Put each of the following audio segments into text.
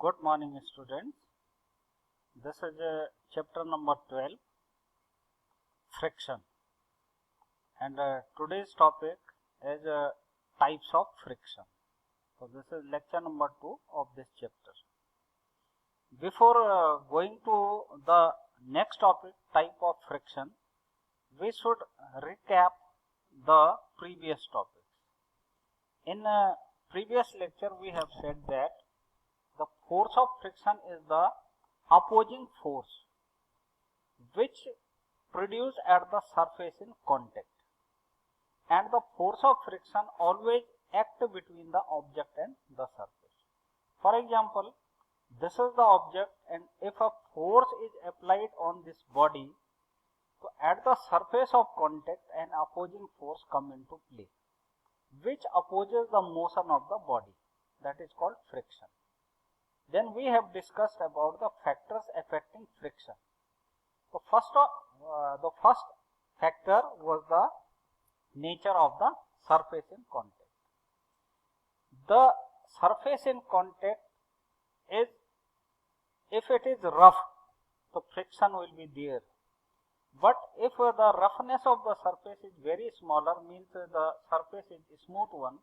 Good morning, students. This is chapter number 12, friction, and today's topic is types of friction. So this is lecture number 2 of this chapter. Before going to the next topic, type of friction, we should recap the previous topics. In previous lecture, we have said that the force of friction is the opposing force which produced at the surface in contact, and the force of friction always act between the object and the surface. For example, this is the object, and if a force is applied on this body, so at the surface of contact an opposing force come into play which opposes the motion of the body, that is called friction. Then we have discussed about the factors affecting friction. So the first factor was the nature of the surface in contact. The surface in contact is, if it is rough, the friction will be there. But if the roughness of the surface is very smaller, means the surface is smooth one,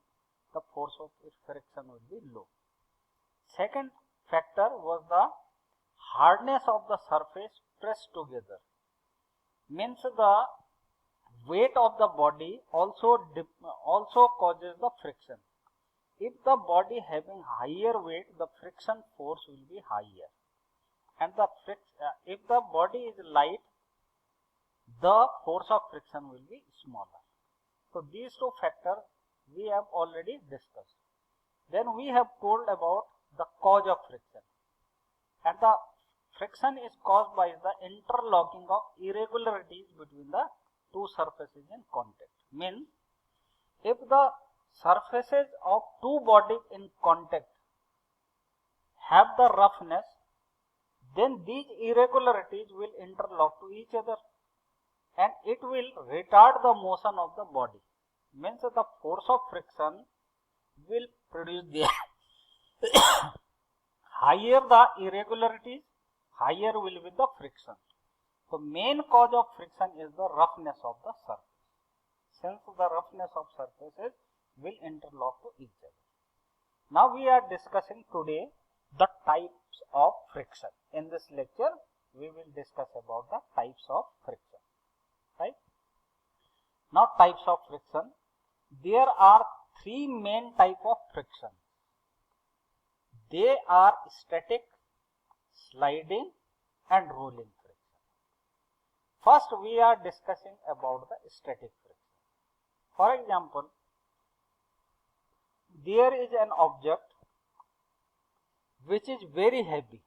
the force of friction will be low. Second factor was the hardness of the surface pressed together, means the weight of the body also causes the friction. If the body having higher weight, the friction force will be higher, and if the body is light, the force of friction will be smaller. So these two factors we have already discussed. Then we have told about the cause of friction, and the friction is caused by the interlocking of irregularities between the two surfaces in contact. Means if the surfaces of two bodies in contact have the roughness, then these irregularities will interlock to each other and it will retard the motion of the body. Means the force of friction will produce the higher the irregularities, higher will be the friction. So main cause of friction is the roughness of the surface. Since the roughness of surfaces will interlock to each other. Now we are discussing today the types of friction. In this lecture we will discuss about the types of friction. Right? Now types of friction. There are three main types of friction. They are static, sliding and rolling friction. First we are discussing about the static friction. For example, there is an object which is very heavy,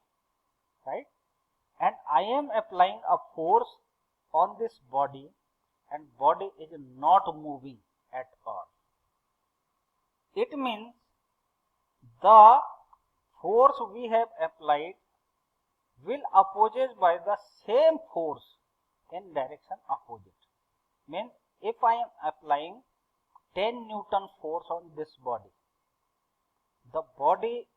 right? And I am applying a force on this body, and body is not moving at all. It means the force we have applied will opposes by the same force in direction opposite. Means if I am applying 10 Newton force on this body, the body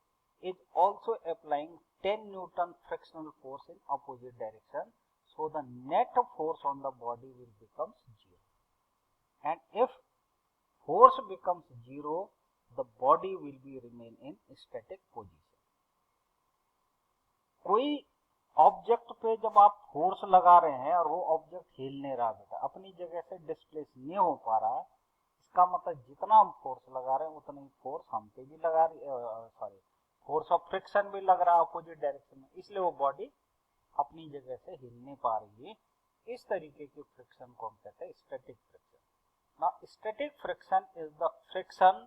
is also applying 10 Newton frictional force in opposite direction. So the net force on the body will become 0. And if force becomes 0, the body will be remain in static position. कोई object पे जब आप force लगा रहे हैं और वो object हिल नहीं रहा बेटा, अपनी जगह से डिस्प्लेस नहीं हो पा रहा है, इसका मतलब जितना हम फोर्स लगा रहे हैं उतना ही फोर्स हम पे भी लगा रही, फोर्स ऑफ फ्रिक्शन भी लग रहा है अपोजिट डायरेक्शन में, इसलिए वो बॉडी अपनी जगह से हिल नहीं पा रही है. इस तरीके के फ्रिक्शन को हम कहते हैं static friction. Now static friction is the friction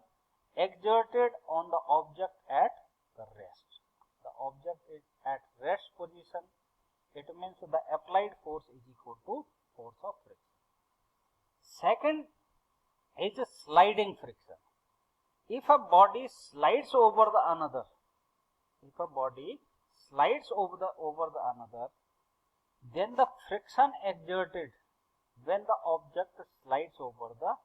exerted on the object at the rest. The object is at rest position. It means the applied force is equal to force of friction. Second is sliding friction. If a body slides over the another, then the friction exerted when the object slides over the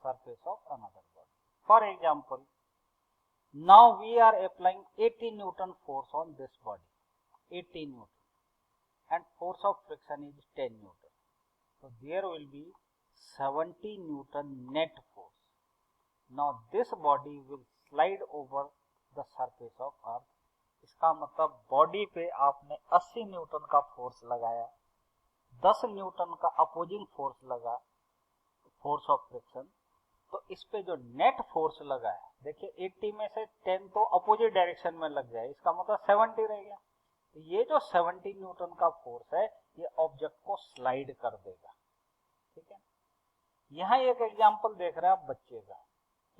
surface of another body. For example, Now we are applying 80 Newton force on this body, 80 Newton, and force of friction is 10 Newton. So there will be 70 Newton net force. Now this body will slide over the surface of earth. इसका मतलब body पे आपने 80 Newton का force लगाया, 10 Newton का opposing force लगा, force of friction, तो इस पे जो नेट फोर्स लगा है, देखिए 80 में से 10 तो अपोजिट डायरेक्शन में लग जाए, इसका मतलब 70 रह गया। तो ये जो 70 न्यूटन का फोर्स है ये ऑब्जेक्ट को स्लाइड कर देगा, ठीक है। यहाँ एक एग्जांपल देख रहे हैं आप बच्चे का,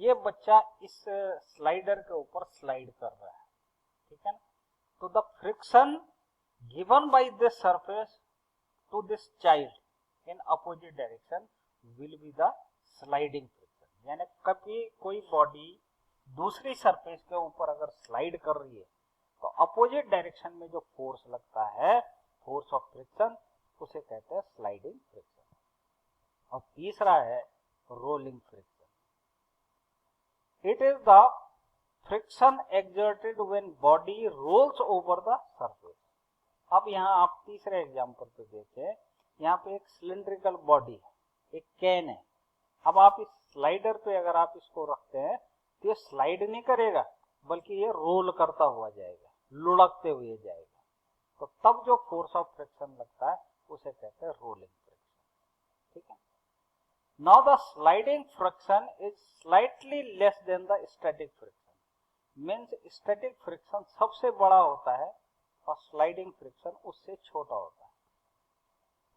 ये बच्चा इस स्लाइडर के ऊपर स्लाइड कर रहा है, ठीक है ना। तो the friction given by this surface to this child in opposite direction will be the sliding friction. यानी कभी कोई बॉडी दूसरी सरफेस के ऊपर अगर स्लाइड कर रही है तो अपोजिट डायरेक्शन में जो फोर्स लगता है, फोर्स ऑफ फ्रिक्शन, उसे कहते हैं स्लाइडिंग फ्रिक्शन। और तीसरा है rolling friction. It is the friction exerted when body rolls over the surface. अब यहाँ आप तीसरे एग्जांपल पे देखें, यहाँ पे एक सिलिंड्रिकल बॉडी है, एक कैन है। अब आप इस स्लाइडर पे अगर आप इसको रखते हैं तो ये स्लाइड नहीं करेगा, बल्कि ये रोल करता हुआ जाएगा, लुढ़कते हुए जाएगा। तो तब जो फोर्स ऑफ फ्रिक्शन लगता है उसे कहते हैं रोलिंग फ्रिक्शन, ठीक है। Now the sliding friction is slightly less than the static friction. Means static friction सबसे बड़ा होता है और स्लाइडिंग फ्रिक्शन उससे छोटा होता है।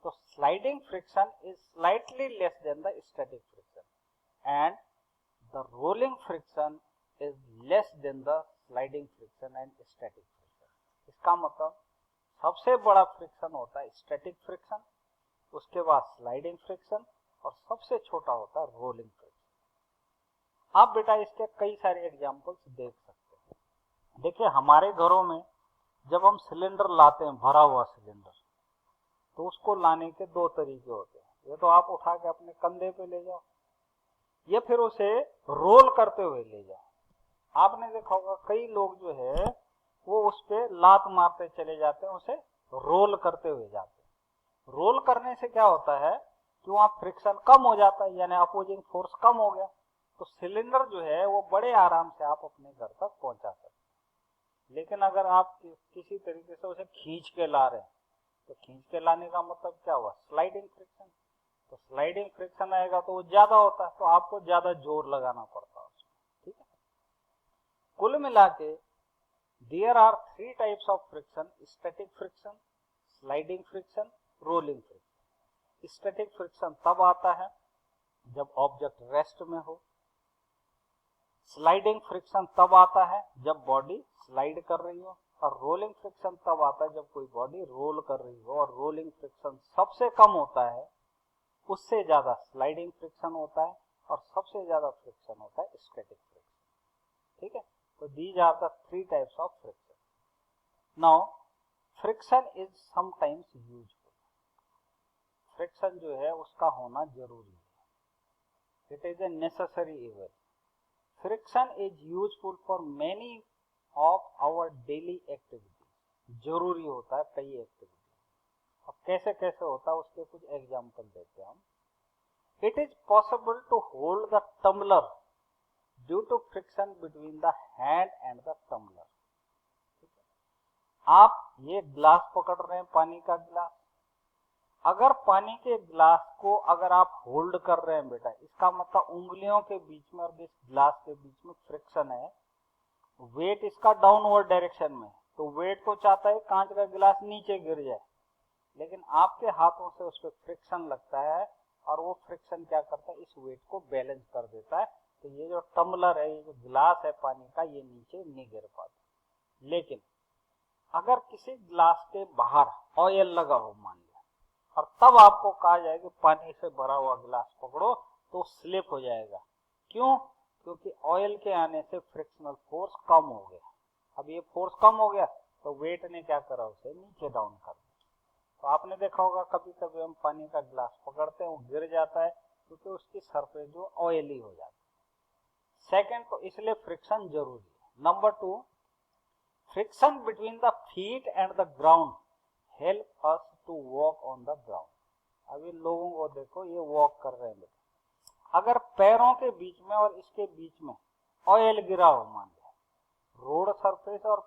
तो sliding friction is slightly less than the static friction and the rolling friction is less than the sliding friction and static friction. इसका मतलब सबसे बड़ा फ्रिक्शन होता है स्टैटिक फ्रिक्शन, उसके बाद स्लाइडिंग फ्रिक्शन, और सबसे छोटा होता है रोलिंग फ्रिक्शन। आप बेटा इसके कई सारे एग्जांपल्स देख सकते हैं। देखिए हमारे घरों में जब हम सिलेंडर लाते हैं, भरा हुआ सिलेंडर, तो उसको लाने के दो तरीके होते हैं। ये तो आप उठा के अपने कंधे पे ले जाओ, या फिर उसे रोल करते हुए ले जाओ। आपने देखा होगा कई लोग जो है वो उस पे लात मारते चले जाते हैं, उसे रोल करते हुए जाते हैं। रोल करने से क्या होता है कि वहां फ्रिक्शन कम हो जाता है, यानी अपोजिंग फोर्स कम हो गया, तो सिलेंडर जो है वो बड़े आराम से आप अपने घर तक पहुंचा सकते हैं। लेकिन अगर आप किसी तरीके से उसे खींच के ला रहे हैं, तो खींच के लाने का मतलब क्या हुआ, स्लाइडिंग फ्रिक्शन। तो स्लाइडिंग फ्रिक्शन आएगा तो वो ज्यादा होता है, तो आपको ज्यादा जोर लगाना पड़ता है उसमें, ठीक है। कुल मिला के there are 3 types of friction, static friction, sliding friction, rolling friction. Static friction तब आता है जब ऑब्जेक्ट रेस्ट में हो, स्लाइडिंग फ्रिक्शन तब आता है जब बॉडी स्लाइड कर रही हो, और रोलिंग फ्रिक्शन तब आता है जब कोई बॉडी रोल कर रही हो। और रोलिंग फ्रिक्शन सबसे कम होता है, उससे ज्यादा स्लाइडिंग फ्रिक्शन होता है, और सबसे ज्यादा फ्रिक्शन होता है स्टैटिक फ्रिक्शन, ठीक है। तो these are the 3 types of friction. Now friction is sometimes useful. Friction जो है उसका होना जरूरी है, it is a necessary evil. Friction is useful for many of our daily activity. जरूरी होता है कई एक्टिविटी। अब कैसे कैसे होता है उसके कुछ एग्जांपल देते हैं हम। It is possible to hold the tumbler due to friction between the hand and the tumbler. आप ये ग्लास पकड़ रहे हैं, पानी का गिलास, अगर पानी के गिलास को अगर आप होल्ड कर रहे हैं बेटा, इसका मतलब उंगलियों के बीच में और इस गिलास के बीच में फ्रिक्शन है, वेट इसका डाउनवर्ड डायरेक्शन में, तो वेट तो चाहता है कांच का गिलास नीचे गिर जाए, लेकिन आपके हाथों से उस पर फ्रिक्शन लगता है, और वो फ्रिक्शन क्या करता है, इस वेट को बैलेंस कर देता है। तो ये जो टम्बलर है, ये जो गिलास है पानी का, ये नीचे नहीं गिर पाता। लेकिन अगर किसी गिलास के बाहर ऑयल लगा हो मान लिया, और तब आपको कहा जाए कि पानी से भरा हुआ गिलास पकड़ो, तो स्लिप हो जाएगा। क्यों? क्योंकि ऑयल के आने से फ्रिक्शनल फोर्स कम हो गया। अब ये फोर्स कम हो गया तो वेट ने क्या करा, उसे नीचे डाउन कर दिया। तो आपने देखा होगा कभी कभी हम पानी का गिलास पकड़ते हैं, वो गिर जाता है क्योंकि उसकी सरफेस जो ऑयली हो जाती है। सेकंड, तो इसलिए फ्रिक्शन जरूरी है। Number 2, friction between the feet and the ground help us to walk on the ground. अभी लोगों को देखो ये वॉक कर रहे हैं, अगर पैरों के बीच में और इसके बीच में ऑयल गिरा हो, मान लिया रोड सरफेस और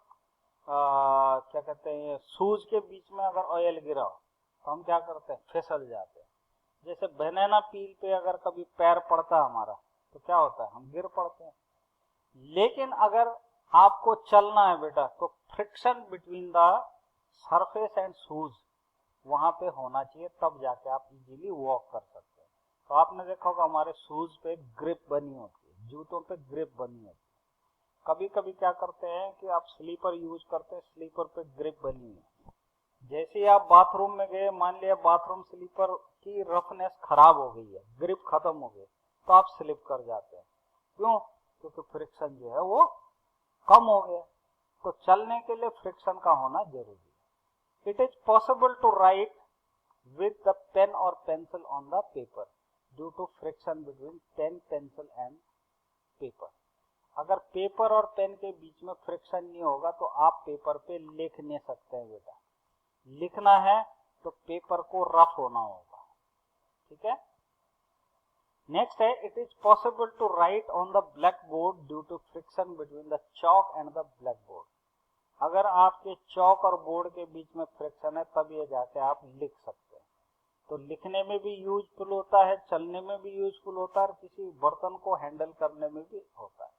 क्या कहते हैं शूज के बीच में अगर ऑयल गिरा हो तो हम क्या करते हैं, फिसल जाते हैं। जैसे बनाना पील पे अगर कभी पैर पड़ता है हमारा तो क्या होता है, हम गिर पड़ते हैं। लेकिन अगर आपको चलना है बेटा तो friction between the surface and shoes वहां पे होना चाहिए, तब जाके आप इजीली वॉक कर सकते हैं। तो आपने देखा होगा हमारे शूज पे ग्रिप बनी होती है, जूतों पे ग्रिप बनी होती है। कभी कभी क्या करते हैं कि आप स्लीपर यूज करते हैं, स्लीपर पे ग्रिप बनी है, जैसे ही आप बाथरूम में गए, मान लिया बाथरूम स्लीपर की रफनेस खराब हो गई है, ग्रिप खत्म हो गई, तो आप स्लिप कर जाते हैं। क्यों? क्योंकि फ्रिक्शन जो है वो कम हो गया। तो चलने के लिए फ्रिक्शन का होना जरूरी है। It is possible to write with the pen or pencil on the paper due to friction between pen, pencil and paper. अगर पेपर और पेन के बीच में फ्रिक्शन नहीं होगा तो आप पेपर पे लिख नहीं सकते हैं बेटा। लिखना है तो पेपर को रफ होना होगा, ठीक है। नेक्स्ट है, it is possible to write on the black board due to friction between the chalk and the black board. अगर आपके चौक और बोर्ड के बीच में फ्रिक्शन है तब ये जाके आप लिख सकते हैं। तो लिखने में भी यूजफुल होता है, चलने में भी यूजफुल होता है और किसी बर्तन को हैंडल करने में भी होता है।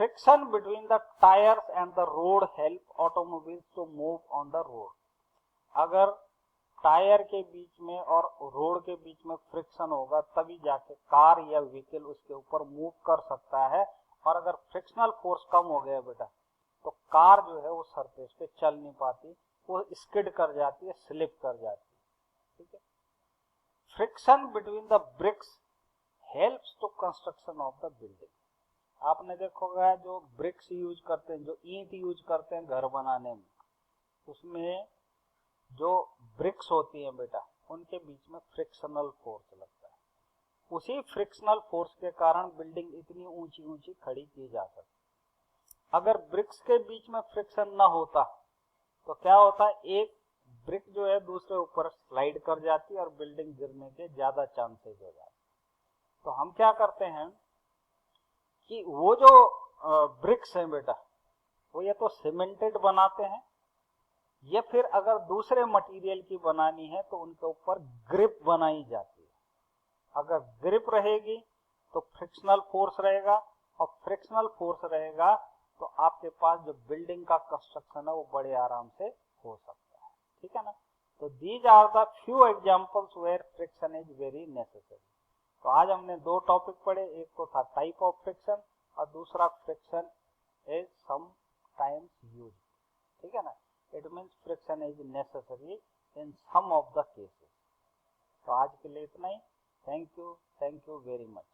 Friction between the tyres and the road help automobiles to move on the road. अगर टायर के बीच में और रोड के बीच में फ्रिक्शन होगा तभी जाके कार या व्हीकल उसके ऊपर मूव कर सकता है। और अगर फ्रिक्शनल फोर्स कम हो गया बेटा तो कार जो है वो सरफेस पे चल नहीं पाती, वो स्किड कर जाती है, स्लिप कर जाती है, ठीक है। Friction between the bricks helps to construction of the building. आपने देखा होगा जो ब्रिक्स यूज करते हैं, जो ईंट यूज करते हैं घर बनाने में, उसमें जो ब्रिक्स होती है बेटा उनके बीच में फ्रिक्शनल फोर्स लगता है। उसी फ्रिक्शनल फोर्स के कारण बिल्डिंग इतनी ऊंची ऊंची खड़ी की जा सकती है। अगर ब्रिक्स के बीच में फ्रिक्शन ना होता तो क्या होता, एक ब्रिक जो है दूसरे ऊपर स्लाइड कर जाती और बिल्डिंग गिरने के ज्यादा चांसेस हो जाते। तो हम क्या करते हैं कि वो जो ब्रिक्स हैं बेटा वो या तो सीमेंटेड बनाते हैं या फिर अगर दूसरे मटेरियल की बनानी है तो उनके ऊपर ग्रिप बनाई जाती है। अगर ग्रिप रहेगी तो फ्रिक्शनल फोर्स रहेगा और फ्रिक्शनल फोर्स रहेगा तो आपके पास जो बिल्डिंग का कंस्ट्रक्शन है वो बड़े आराम से हो सकता है, ठीक है ना। तो these are the few examples where friction is very necessary. तो आज हमने दो टॉपिक पढ़े, एक तो था टाइप ऑफ फ्रिक्शन और दूसरा friction is sometimes use, ठीक है ना। It means friction is necessary in some of the cases. तो आज के लिए इतना ही। Thank you very much.